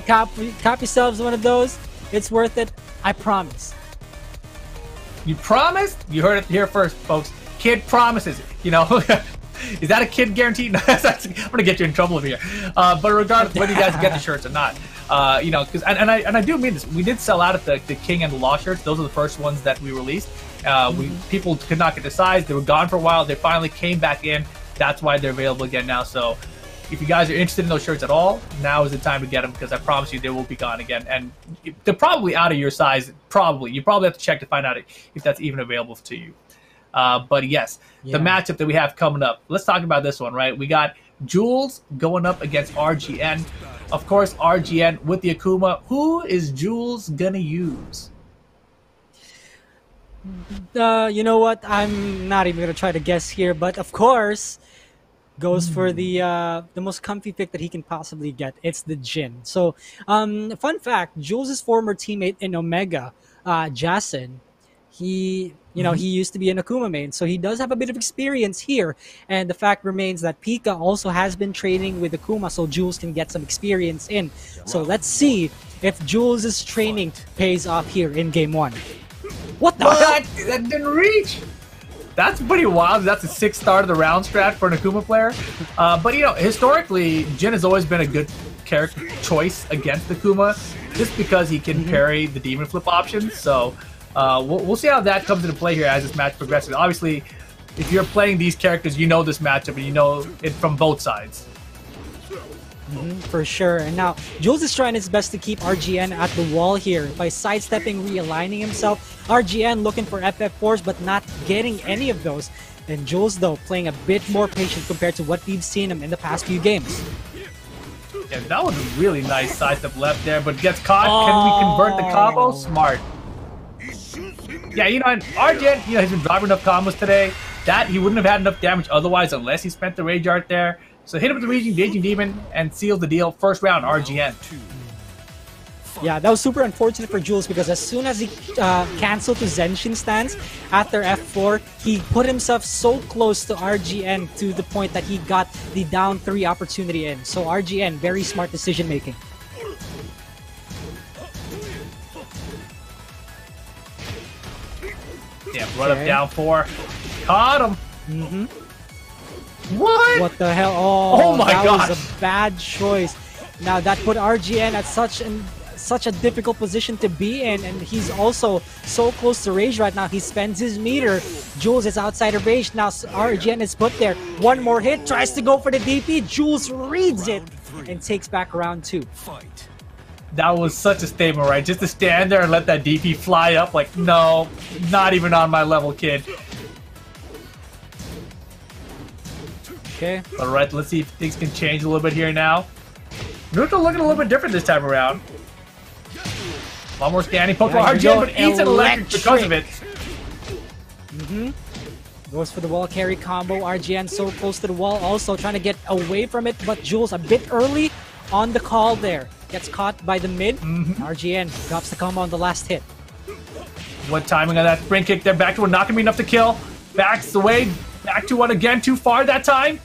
Cop yourselves one of those. It's worth it. I promise. You promised? You heard it here first, folks. Kid promises. You know, is that a kid guarantee? No, I'm gonna get you in trouble over here. But regardless of whether you guys get the shirts or not, you know, because and I do mean this. We did sell out at the King and the Law shirts. Those are the first ones that we released. People could not get the size. They were gone for a while. They finally came back in. That's why they're available again now. So if you guys are interested in those shirts at all, now is the time to get them, because I promise you they will be gone again. And they're probably out of your size. Probably. You probably have to check to find out if that's even available to you. But yes, the matchup that we have coming up. Let's talk about this one, right? We got Jules going up against RGN. Of course, RGN with the Akuma. Who is Jules gonna use? You know what? I'm not even gonna try to guess here, but of course, goes for the most comfy pick that he can possibly get. It's the Jin. So, fun fact: Jules' former teammate in Omega, Jason, he used to be an Akuma main, so he does have a bit of experience here. And the fact remains that Pika also has been training with Akuma, so Jules can get some experience in. So let's see if Jules' training pays off here in Game 1. What the hell? That didn't reach! That's pretty wild. That's a 6 start of the round strat for an Akuma player. But, you know, historically, Jin has always been a good character choice against Akuma, just because he can parry the demon flip options. So we'll see how that comes into play here as this match progresses. Obviously, if you're playing these characters, you know this matchup and you know it from both sides. For sure. And now, Jules is trying his best to keep RGN at the wall here by sidestepping, realigning himself. RGN looking for FF4s, but not getting any of those. And Jules, though, playing a bit more patient compared to what we've seen him in the past few games. Yeah, that was a really nice sidestep left there, but gets caught. Can we convert the combo? Smart. Yeah, you know, and RGN, you know, he's been driving enough combos today that he wouldn't have had enough damage otherwise unless he spent the Rage Art there. So hit him with the Raging Demon and seal the deal. First round, RGN. Yeah, that was super unfortunate for Jules, because as soon as he canceled to Zenshin stance after F4, he put himself so close to RGN to the point that he got the down 3 opportunity in. So RGN, very smart decision making. Yeah, run up down 4. Caught him. What the hell? Oh my gosh. That was a bad choice. Now that put RGN at such a difficult position to be in, and he's also so close to rage right now. He spends his meter. Jules is outside of rage. Now RGN is put there. One more hit, tries to go for the DP. Jules reads it and takes back round 2. That was such a statement, right? Just to stand there and let that DP fly up like, no, not even on my level, kid. Okay. All right, let's see if things can change a little bit here now. Neutral looking a little bit different this time around. A lot more scanning. Poke for RGN, but eats an electric because of it. Goes for the wall carry combo. RGN so close to the wall, also trying to get away from it, but Jules a bit early on the call there. Gets caught by the mid. RGN drops the combo on the last hit. What timing on that spring kick there? Back to one, not gonna be enough to kill. Backs away. Back to one again, too far that time.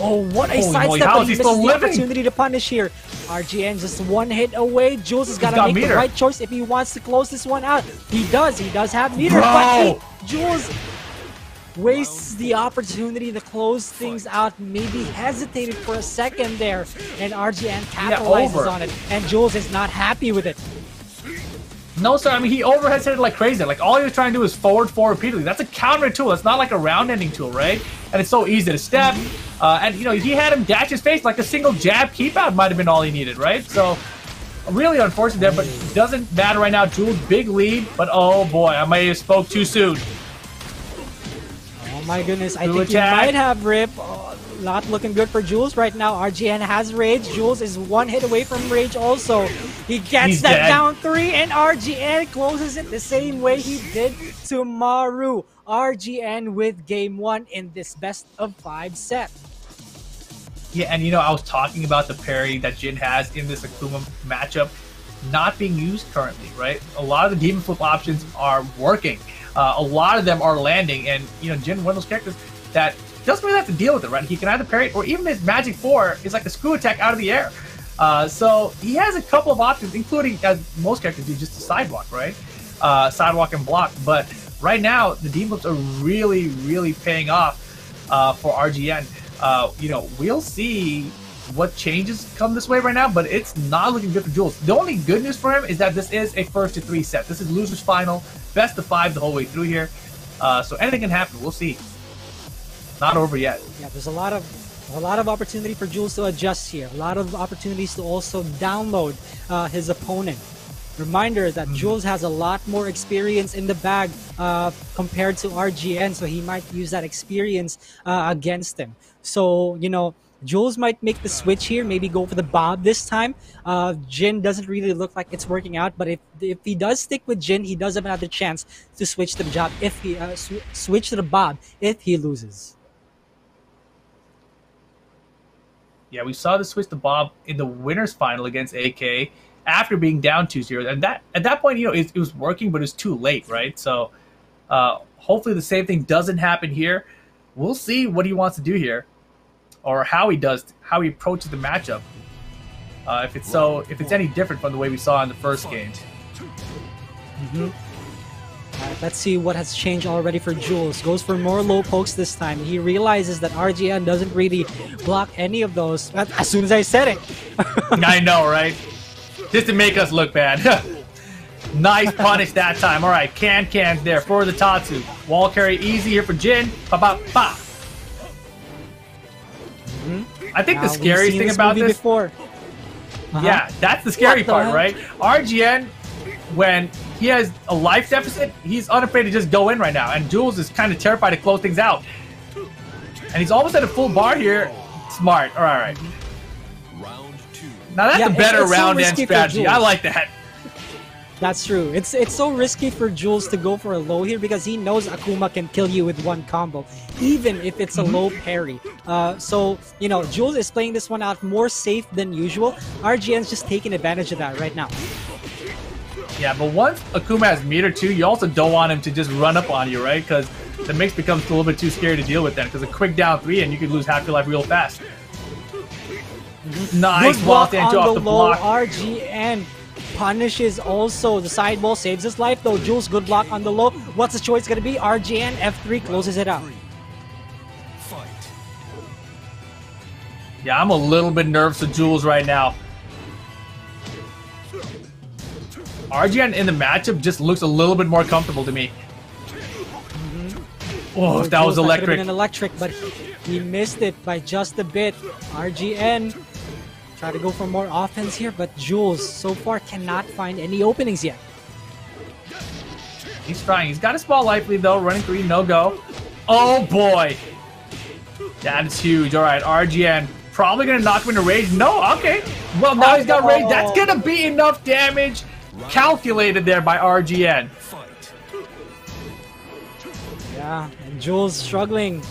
Oh, what a sidestep, but he misses the opportunity to punish here. RGN just one hit away. Jules has got to make the right choice if he wants to close this one out. He does have meter, but Jules wastes the opportunity to close things out. Maybe hesitated for a second there, and RGN capitalizes on it, and Jules is not happy with it. No, sir. I mean, he overhead hit it like crazy. Like, all he was trying to do is forward repeatedly. That's a counter tool. It's not like a round-ending tool, right? And it's so easy to step. And, you know, he had him dash his face. Like a single jab keep-out might have been all he needed, right? So, really unfortunate there, but it doesn't matter right now. Jules, big lead. But, oh, boy, I may have spoke too soon. Oh, my goodness. I think you might have, Rip. Not looking good for Jules right now. RGN has rage. Jules is one hit away from rage also. He gets that down 3, and RGN closes it the same way he did to Maru. RGN with Game 1 in this best of 5 set. Yeah, and you know, I was talking about the parry that Jin has in this Akuma matchup not being used currently, right? A lot of the demon flip options are working. A lot of them are landing, and you know, Jin, one of those characters that doesn't really have to deal with it, right? He can either parry it, or even his Magic 4 is like a screw attack out of the air. So he has a couple of options, including, as most characters do, just a sidewalk, right? Sidewalk and block. But right now, the deep flips are really, really paying off for RGN. You know, we'll see what changes come this way right now, but it's not looking good for Jules. The only good news for him is that this is a 1st-to-3 set. This is losers final, best of 5 the whole way through here. So anything can happen. We'll see. Not over yet. Yeah, there's a lot of opportunity for Jules to adjust here. A lot of opportunities to also download his opponent. Reminder that Jules has a lot more experience in the bag compared to RGN, so he might use that experience against him. So, you know, Jules might make the switch here, maybe go for the Bob this time. Jin doesn't really look like it's working out, but if he does stick with Jin, he does have another chance to switch to the job if he switch to the Bob if he loses. Yeah, we saw the switch to Bob in the winners final against AK after being down 2-0, and that at that point, you know, it was working, but it was too late, right? So hopefully the same thing doesn't happen here. We'll see what he wants to do here, or how he approaches the matchup. If it's any different from the way we saw in the first game. All right, let's see what has changed already for Jules. Goes for more low pokes this time. He realizes that RGN doesn't really block any of those. As soon as I said it. I know, right? Just to make us look bad. Nice punish that time. All right, cans there for the Tatsu. Wall carry easy here for Jin. Ba-ba-ba. I think the scariest thing about this... Yeah, that's the scary part, right? RGN, when he has a life deficit, he's unafraid to just go in right now. And Jules is kind of terrified to close things out. And he's almost at a full bar here. Smart. All right. Now that's a better round end strategy. I like that. That's true. It's so risky for Jules to go for a low here because he knows Akuma can kill you with one combo, even if it's a low parry. So, you know, Jules is playing this one out more safe than usual. RGN's just taking advantage of that right now. Yeah, but once Akuma has meter 2, you also don't want him to just run up on you, right? Because the mix becomes a little bit too scary to deal with then, because a quick down 3 and you could lose half your life real fast. Nice wall stand off the block. RGN punishes also the sidewall, saves his life though. Jules, good block on the low. What's the choice going to be? RGN, F3 closes it out. Yeah, I'm a little bit nervous of Jules right now. RGN in the matchup just looks a little bit more comfortable to me. Oh, that was electric. That could have been an electric, but he missed it by just a bit. RGN try to go for more offense here, but Jules so far cannot find any openings yet. He's trying. He's got a small life lead though. Running 3, no go. Oh boy, that is huge. All right, RGN probably gonna knock him into rage. No, okay. Well, now he's got rage. That's gonna be enough damage. Calculated there by RGN. Yeah, and Jules struggling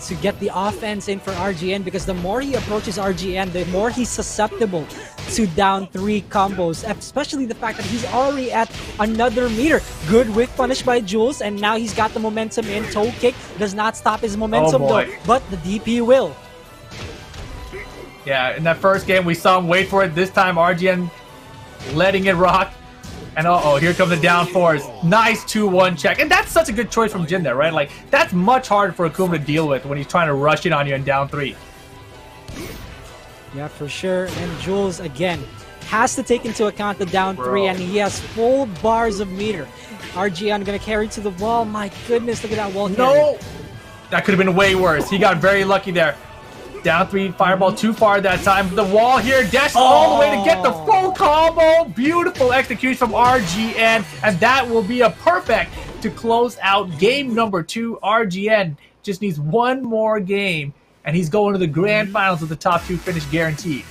to get the offense in for RGN because the more he approaches RGN, the more he's susceptible to down 3 combos, especially the fact that he's already at another meter. Good whiff punish by Jules, and now he's got the momentum in. Toe kick does not stop his momentum though, but the DP will. Yeah, in that first game we saw him wait for it. This time RGN letting it rock. And uh-oh, here come the down 4s. Nice 2-1 check. And that's such a good choice from Jin there, right? Like, that's much harder for Akuma to deal with when he's trying to rush in on you in down 3. Yeah, for sure. And Jules, again, has to take into account the down 3, and he has full bars of meter. RGN gonna carry to the wall. My goodness, look at that wall carry. No! That could have been way worse. He got very lucky there. Down 3, fireball too far that time. The wall here, dash all the way to get the full combo. Beautiful execution from RGN, and that will be a perfect to close out game number 2. RGN just needs one more game, and he's going to the grand finals with the top 2 finish guaranteed.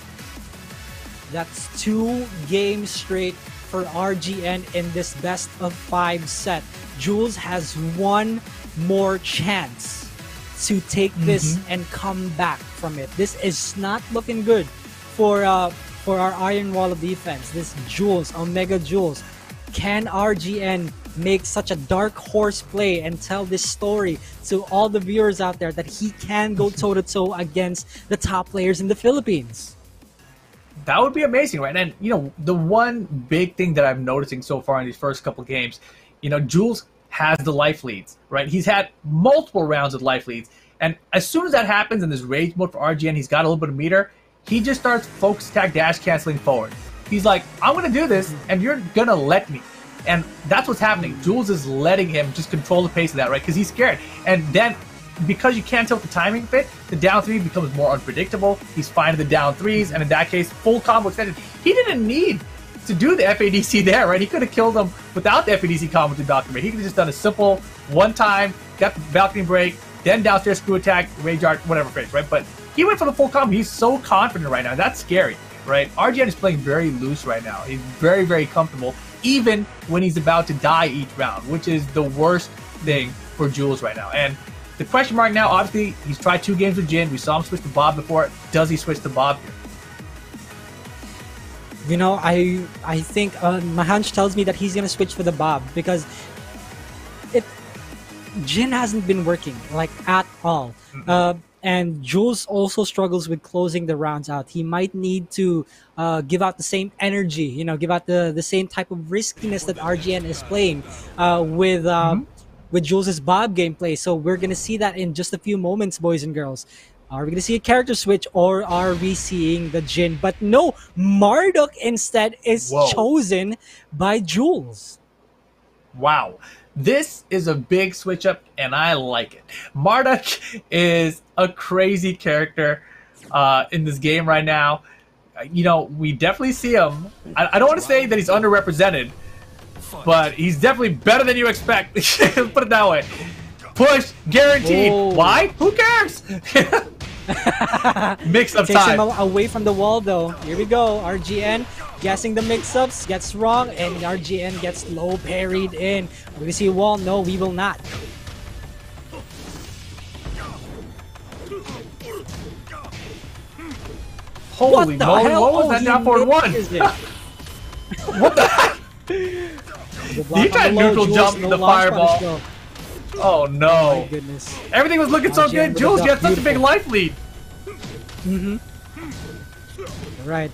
That's 2 games straight for RGN in this best of 5 set. Jules has one more chance to take this and come back from it. This is not looking good for our Iron Wall of defense. This Jules, Omega Jules. Can RGN make such a dark horse play and tell this story to all the viewers out there that he can go toe-to-toe against the top players in the Philippines. That would be amazing, right? And, you know, the one big thing that I'm noticing so far in these first couple games, you know, Jules has the life leads, right? He's had multiple rounds of life leads. And as soon as that happens in this rage mode for RGN, he's got a little bit of meter, he just starts focus attack dash canceling forward. He's like, I'm going to do this, and you're going to let me. And that's what's happening. Jules is letting him just control the pace of that, right? Because he's scared. And then, because you can't tilt the timing fit, the down 3 becomes more unpredictable. He's finding the down 3s, and in that case, full combo extended. He didn't need to do the FADC there, right? He could have killed him without the FADC combo to balcony break. He could have just done a simple one time, got the balcony break, then downstairs screw attack, rage art, whatever phase, right? But he went for the full combo. He's so confident right now. That's scary, right? RGN is playing very loose right now. He's very, very comfortable, even when he's about to die each round, which is the worst thing for Jules right now. And the question mark now, obviously, he's tried 2 games with Jin. We saw him switch to Bob before. Does he switch to Bob here? You know, I think my hunch tells me that he's gonna switch for the Bob because Jin hasn't been working like at all. And Jules also struggles with closing the rounds out. He might need to give out the same energy, you know, give out the same type of riskiness that RGN is playing with Jules' Bob gameplay. So we're gonna see that in just a few moments, boys and girls. Are we gonna see a character switch, or are we seeing the Jin? But no, Marduk instead is chosen by Jules. Wow. This is a big switch up, and I like it. Marduk is a crazy character in this game right now. You know, we definitely see him. I don't want to say that he's underrepresented, but he's definitely better than you expect. Let's put it that way. Push, guaranteed. Whoa. Why? Who cares? Mix-up Takes time. him away from the wall, though. Here we go. RGN guessing the mix-ups, gets wrong, and RGN gets low parried in. Will we see a wall? No, we will not. Holy moly, what was that down forward 1? What the heck? He tried neutral jump the fireball. Oh no. Oh my goodness. Everything was looking so good. Jules, you had such a big life lead. Right.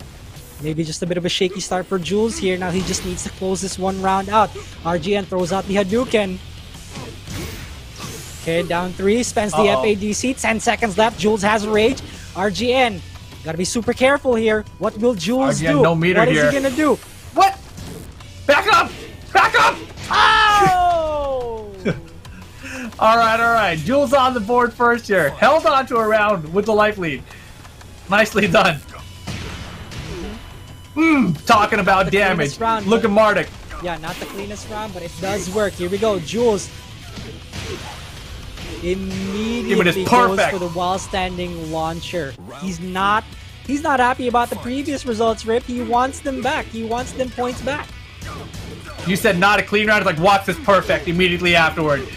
Maybe just a bit of a shaky start for Jules here. Now he just needs to close this one round out. RGN throws out the Hadouken. Okay, down 3, spends the FADC. 10 seconds left. Jules has rage. RGN, gotta be super careful here. What will Jules RGN, do? no meter what here. is he gonna do? What? Back up! Back up! Oh! All right. Jules on the board first here. Held on to a round with the life lead. Nicely done. Talking about damage. Round, look at Marduk. Yeah, not the cleanest round, but it does work. Here we go. Jules immediately goes for the while standing launcher. He's not happy about the previous results, Rip. He wants them back. He wants them points back. You said not a clean round. It's like, watch this perfect immediately afterward.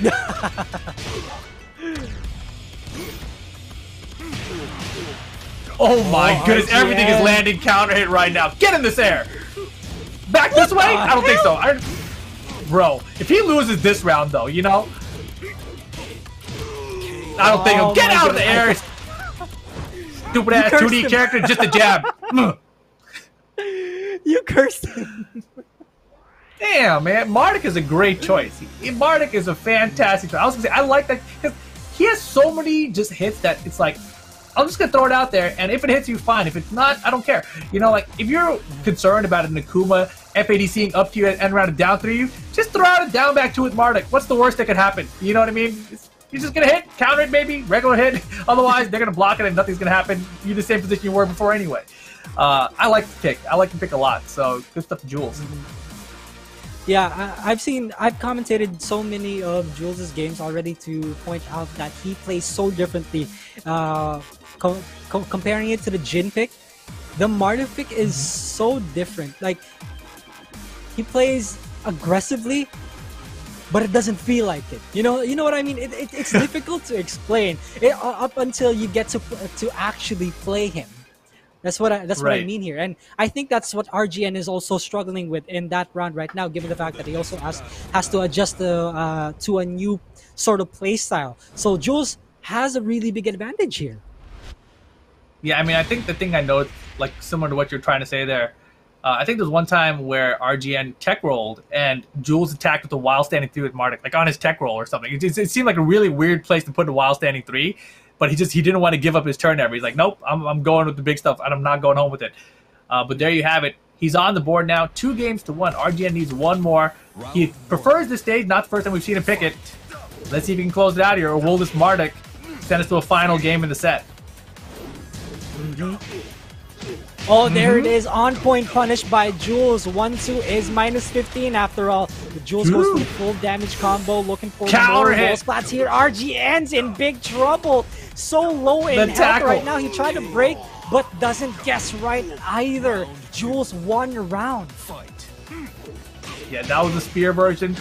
Oh my goodness, RGN. Everything is landing counter hit right now. Get in this air. Back this way? I don't think so. Bro, if he loses this round though, you know? I don't think he'll get out of the air. Stupid ass 2D character, just a jab. You cursed him. Damn, man. Marduk is a great choice. Marduk is a fantastic choice. I was going to say, I like that because he has so many just hits that it's like, I'm just going to throw it out there, and if it hits you, fine. If it's not, I don't care. You know, like, if you're concerned about an Akuma FADCing up to you and round it down through you, just throw out a down back two with Marduk. What's the worst that could happen? You know what I mean? You're just going to hit, counter it maybe, regular hit. Otherwise, they're going to block it and nothing's going to happen. You're in the same position you were before anyway. I like the pick. I like the pick a lot. So, good stuff to Jules. Yeah, I've commentated so many of Jules' games already to point out that he plays so differently. Comparing it to the Jin pick, the Marduk pick is so different. Like, he plays aggressively, but it doesn't feel like it. You know what I mean? It's difficult to explain up until you get to actually play him. That's what I Right. mean here, and I think that's what RGN is also struggling with in that round right now, given the fact that he also has to adjust to a new sort of play style. So Jules has a really big advantage here. Yeah, I mean, I think the thing I know, like similar to what you're trying to say there, I think there's one time where RGN tech rolled and Jules attacked with a wild standing 3 with Marduk, like on his tech roll or something. It seemed like a really weird place to put a wild standing 3, but he didn't want to give up his turn ever. He's like, nope, I'm going with the big stuff and I'm not going home with it. But there you have it. He's on the board now, 2 games to 1. RGN needs 1 more. He prefers this stage, not the first time we've seen him pick it. Let's see if he can close it out here, or will this Marduk send us to a final game in the set? Oh, there it is. On point punish by Jules. 1-2 is minus 15 after all. The Jules goes for the full damage combo, looking for Counter more hit. wall splats here. RGN's in big trouble. So low in health tackle. right now. He tried to break, but doesn't guess right either. Jules won round. Yeah, that was the spear version.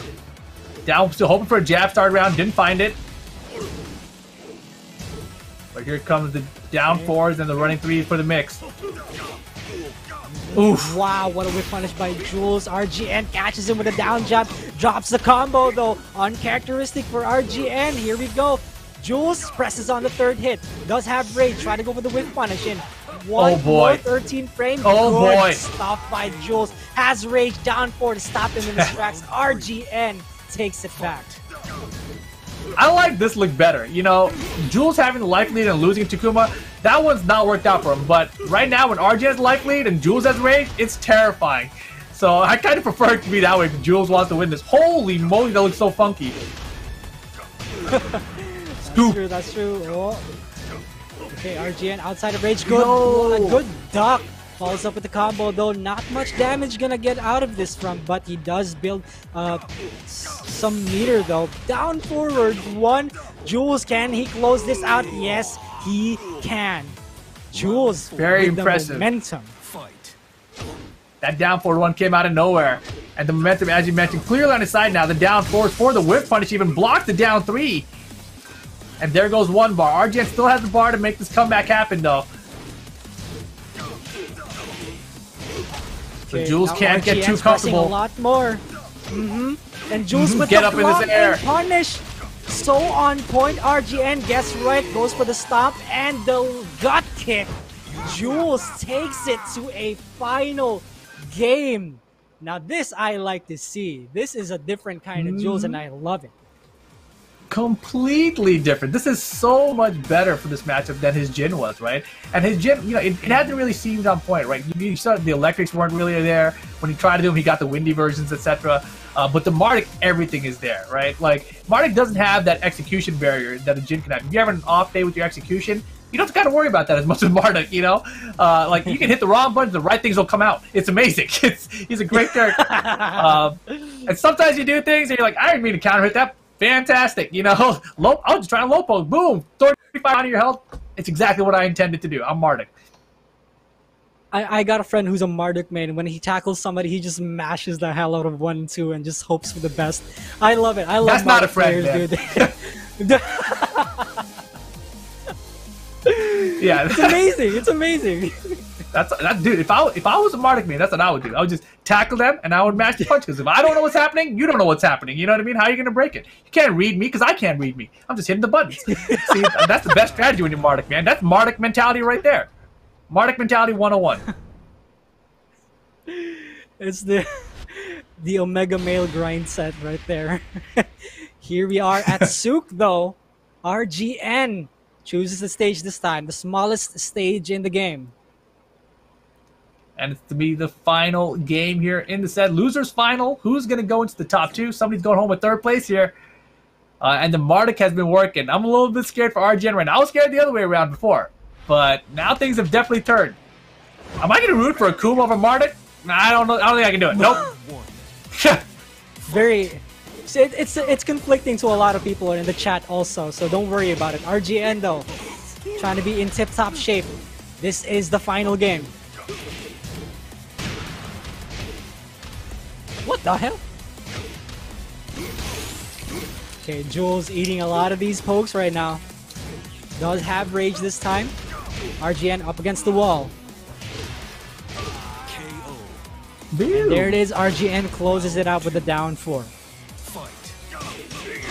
Down, still hoping for a jab start round, didn't find it. But here comes the down 4s and the running 3s for the mix. Oof. Wow, what a whip punish by Jules. RGN catches him with a down jab, drops the combo though. Uncharacteristic for RGN. Here we go. Jules presses on the 3rd hit. Does have rage. Try to go for the whip punish in. One more 13 frame. Oh Good boy. stuff by Jules. Has rage down 4 to stop him in his tracks. RGN takes it back. I like this look better. You know, Jules having the life lead and losing to Akuma, that one's not worked out for him. But right now, when RGN has life lead and Jules has rage, it's terrifying. So I kind of prefer it to be that way if Jules wants to win this. Holy moly, that looks so funky. Scoop. That's true. Oh. Okay, RGN outside of rage. Good, No. good duck. Follows up with the combo though. Not much damage gonna get out of this from, but he does build some meter though. Down forward 1. Jules, can he close this out? Yes, he can. Jules, Very with impressive. the momentum. That down forward 1 came out of nowhere. And the momentum, as you mentioned, clearly on his side now. The down 4s for the whip punish even blocked the down 3. And there goes 1 bar. RGN still has the bar to make this comeback happen though. So Okay, Jules now can't get too RGN's pressing comfortable. a lot more. And Jules with Get the up in block this air. and punish. So on point. RGN gets right, goes for the stomp and the gut kick. Jules takes it to a final game. Now this I like to see. This is a different kind of Jules and I love it. Completely different. This is so much better for this matchup than his Jin was, right? And his Jin, you know, it hasn't really seemed on point, right? You saw the electrics weren't really there. When he tried to do them, he got the windy versions, etc. But the Marduk, everything is there, right? Like, Marduk doesn't have that execution barrier that a Jin can have. If you have an off day with your execution, you don't got to worry about that as much as Marduk, you know? Like, you can hit the wrong buttons, the right things will come out. It's amazing. He's a great character. And sometimes you do things and you're like, I didn't mean to counter hit that. Fantastic, you know. I was just trying to low post. Boom, 35 on your health. It's exactly what I intended to do. I'm Marduk. I got a friend who's a Marduk main. When he tackles somebody, he just mashes the hell out of 1-2 and just hopes for the best. I love it. I love That's not a Marduk friend, players, dude. Yeah, It's amazing. It's amazing. that dude. If I was a Marduk man, that's what I would do. I would just tackle them and I would mash the punch. Because if I don't know what's happening, you don't know what's happening. You know what I mean? How are you gonna break it? You can't read me because I can't read me. I'm just hitting the buttons. See, that's the best strategy when you're Marduk, man. That's Marduk mentality right there. Marduk mentality 101. It's the Omega Male grind set right there. Here we are at Souk though. RGN chooses the stage this time, the smallest stage in the game. And it's to be the final game here in the set. Losers final. Who's going to go into the top 2? Somebody's going home with 3rd place here. And the Marduk has been working. I'm a little bit scared for RGN right now. I was scared the other way around before. But now things have definitely turned. Am I going to root for Akuma over Marduk? Nah, I don't know. I don't think I can do it. Nope. Very... It's conflicting to a lot of people in the chat also, so don't worry about it. RGN though, trying to be in tip-top shape. This is the final game. What the hell? Okay, Jules eating a lot of these pokes right now. Does have rage this time. RGN up against the wall. Boo. There it is. RGN closes it out with a down 4.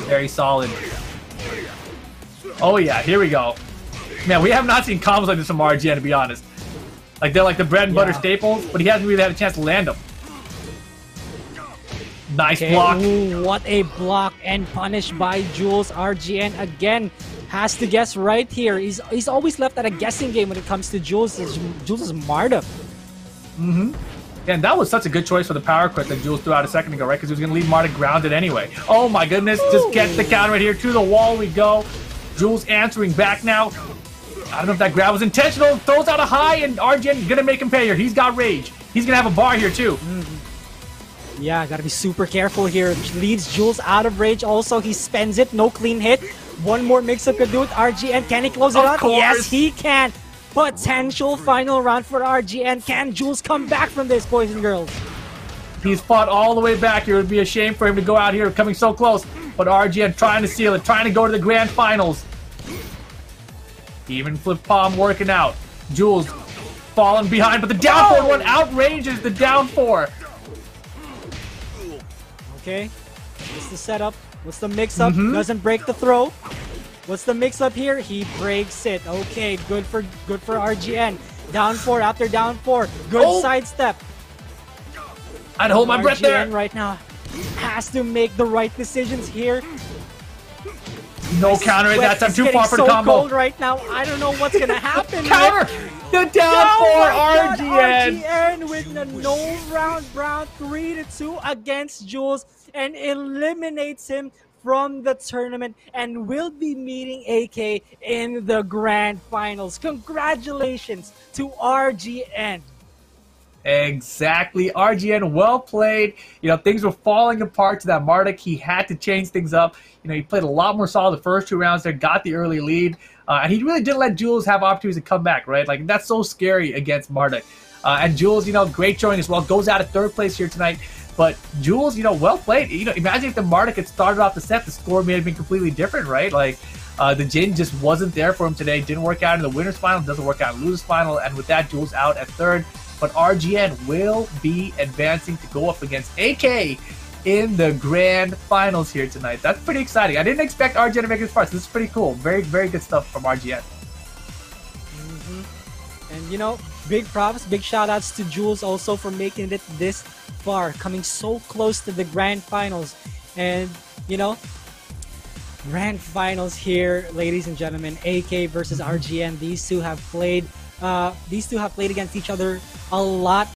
Very solid. Oh yeah, here we go. Man, we have not seen combos like this from RGN, to be honest. Like, they're like the bread and butter staples, but he hasn't really had a chance to land them. Nice block. Ooh, what a block and punished by Jules. RGN again has to guess right here. He's always left at a guessing game when it comes to Jules. Jules is Marta. And that was such a good choice for the power quick that Jules threw out a second ago, right? Because he was going to leave Marta grounded anyway. Oh my goodness, just gets the counter right here. To the wall we go. Jules answering back now. I don't know if that grab was intentional. Throws out a high, and RGN going to make him pay here. He's got rage. He's going to have a bar here too. Yeah, gotta be super careful here. Leads Jules out of rage. Also, he spends it. No clean hit. One more mix-up could do it. RGN, can he close it out? Yes, he can. Potential final round for RGN. Can Jules come back from this, boys and girls? He's fought all the way back here. It would be a shame for him to go out here coming so close. But RGN trying to seal it, trying to go to the grand finals. Even flip palm working out. Jules falling behind, but the down 4 one outranges the down 4. Okay, what's the setup? What's the mix-up? Doesn't break the throw. What's the mix-up here? He breaks it. Okay, good for RGN. Down 4 after down 4. Good sidestep. I'd hold my breath there. RGN right now has to make the right decisions here. No counter at that time. Too far for the combo. Cold right now. I don't know what's gonna happen. Counter. The down 4 RGN. RGN with a no round 3-2 against Jules and eliminates him from the tournament and will be meeting AK in the grand finals. Congratulations to RGN. Exactly. RGN, well played. You know, things were falling apart to that Marduk. He had to change things up. You know, he played a lot more solid the first 2 rounds there, got the early lead. And he really didn't let Jules have opportunities to come back, right? Like, that's so scary against Marduk. And Jules, you know, great showing as well. Goes out at 3rd place here tonight. But Jules, you know, well played. You know, imagine if the Marduk had started off the set, the score may have been completely different, right? Like, the Jin just wasn't there for him today. Didn't work out in the winner's final, doesn't work out in the loser's final. And with that, Jules out at 3rd. But RGN will be advancing to go up against AK in the grand finals here tonight. That's pretty exciting. I didn't expect RGN to make this far. So this is pretty cool. Very, very good stuff from RGN. And, you know, big props, big shout-outs to Jules also for making it this far, coming so close to the grand finals. And, you know, grand finals here, ladies and gentlemen. AK versus RGN. These two have played against each other a lot